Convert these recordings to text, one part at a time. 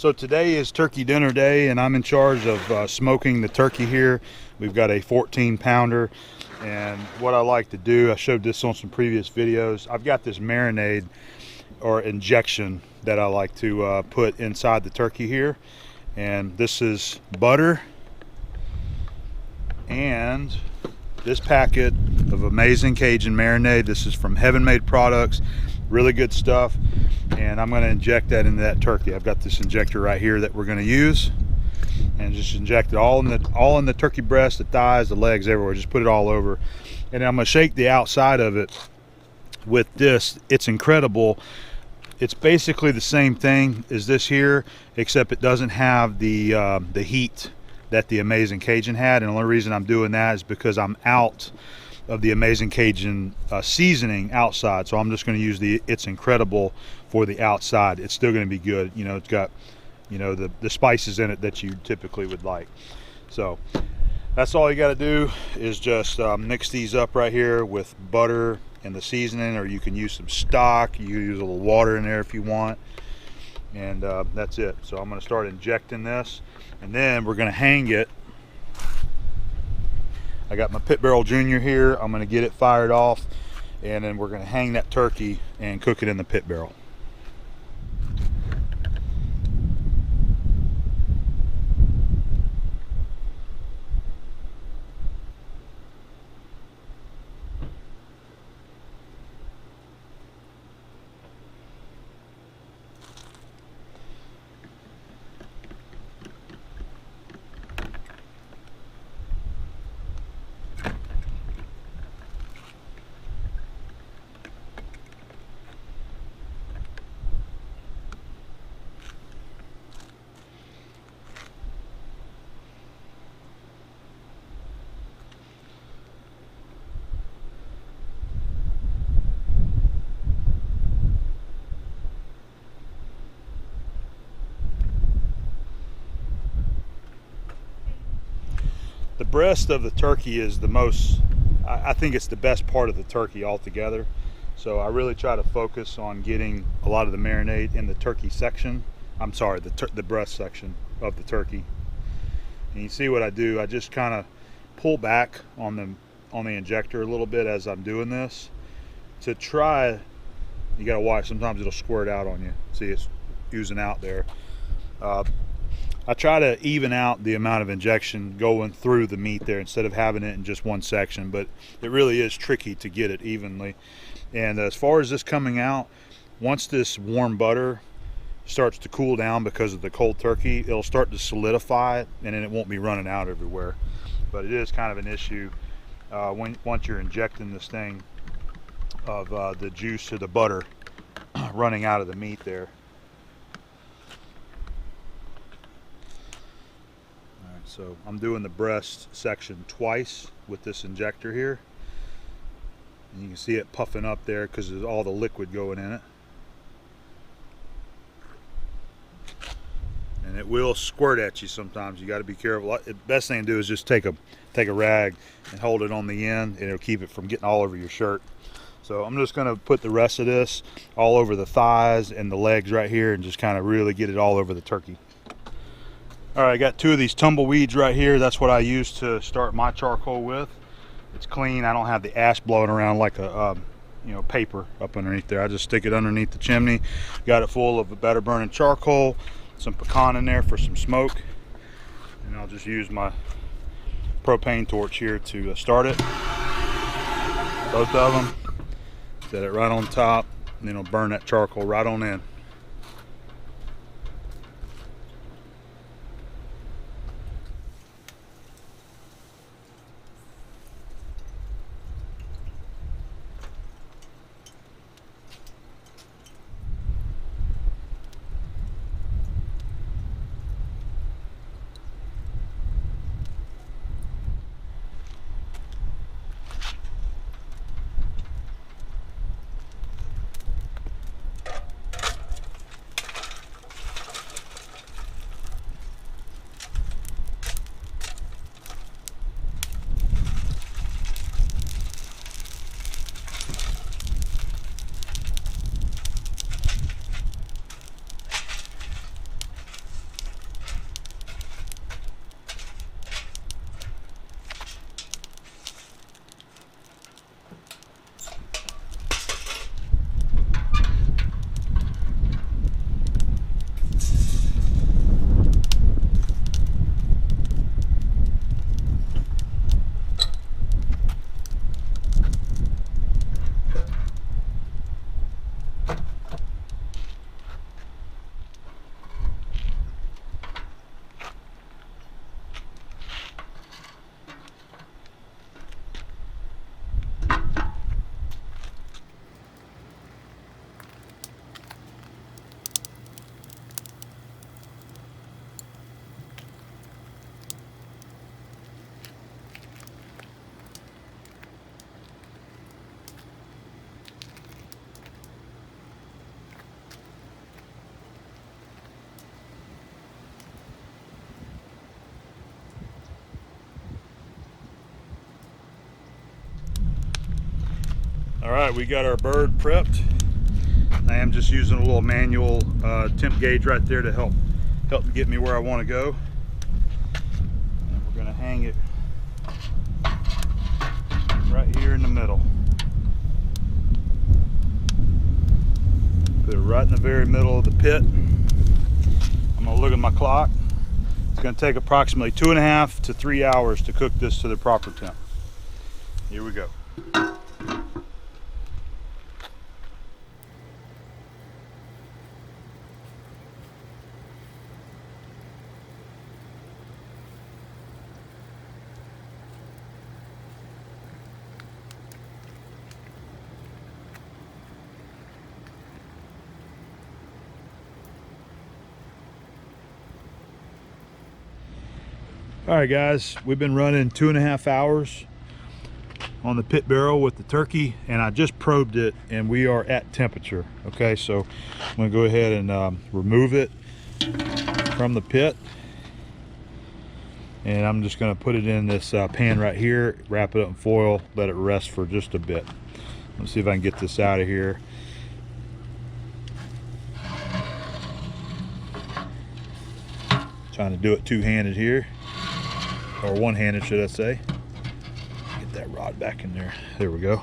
So today is turkey dinner day, and I'm in charge of smoking the turkey here. We've got a 14-pounder, and what I like to do, I showed this on some previous videos, I've got this marinade or injection that I like to put inside the turkey here. And this is butter and this packet of Amazing Cajun marinade. This is from Heaven Made Products, really good stuff. And I'm going to inject that into that turkey. I've got this injector right here that we're going to use, and just inject it all in the turkey breast, the thighs, the legs, everywhere. Just put it all over, and I'm going to shake the outside of it with this. It's incredible. It's basically the same thing as this here, except it doesn't have the heat that the Amazing Cajun had. And the only reason I'm doing that is because I'm out of the Amazing Cajun seasoning outside, so I'm just going to use the It's Incredible for the outside. It's still going to be good. You know, it's got, you know, the spices in it that you typically would like. So that's all you got to do is just mix these up right here with butter and the seasoning, or you can use some stock. You can use a little water in there if you want, and that's it. So I'm going to start injecting this, and then we're going to hang it. I got my Pit Barrel Junior here. I'm going to get it fired off, and then we're going to hang that turkey and cook it in the pit barrel. The breast of the turkey is the most, I think it's the best part of the turkey altogether. So I really try to focus on getting a lot of the marinade in the turkey section. I'm sorry, the breast section of the turkey. And you see what I do, I just kind of pull back on the injector a little bit as I'm doing this to try. You got to watch, sometimes it'll squirt out on you. See, it's oozing out there. I try to even out the amount of injection going through the meat there instead of having it in just one section, but it really is tricky to get it evenly. And as far as this coming out, once this warm butter starts to cool down because of the cold turkey, it'll start to solidify, and then it won't be running out everywhere. But it is kind of an issue once you're injecting this thing of the juice or the butter running out of the meat there. So I'm doing the breast section twice with this injector here. And you can see it puffing up there because there's all the liquid going in it. And it will squirt at you sometimes. You got to be careful. The best thing to do is just take a rag and hold it on the end, and it'll keep it from getting all over your shirt. So I'm just going to put the rest of this all over the thighs and the legs right here, and just kind of really get it all over the turkey. All right, I got two of these tumbleweeds right here. That's what I use to start my charcoal with. It's clean. I don't have the ash blowing around like a paper up underneath there. I just stick it underneath the chimney. Got it full of better burning charcoal, some pecan in there for some smoke, and I'll just use my propane torch here to start it. Both of them. Set it right on top, and then it'll burn that charcoal right on in. All right, we got our bird prepped. I am just using a little manual temp gauge right there to help get me where I want to go. And we're going to hang it right here in the middle. Put it right in the very middle of the pit. I'm going to look at my clock. It's going to take approximately 2.5 to 3 hours to cook this to the proper temp. Here we go. All right guys, we've been running 2.5 hours on the pit barrel with the turkey, and I just probed it and we are at temperature. Okay, so I'm gonna go ahead and remove it from the pit, and I'm just gonna put it in this pan right here, wrap it up in foil, let it rest for just a bit. Let's see if I can get this out of here. Trying to do it two-handed here, or one-handed should I say. Get that rod back in there. There we go.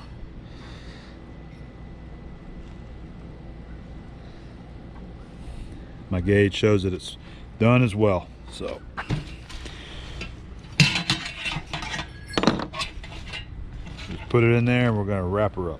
My gauge shows that it's done as well. So just put it in there and we're going to wrap her up.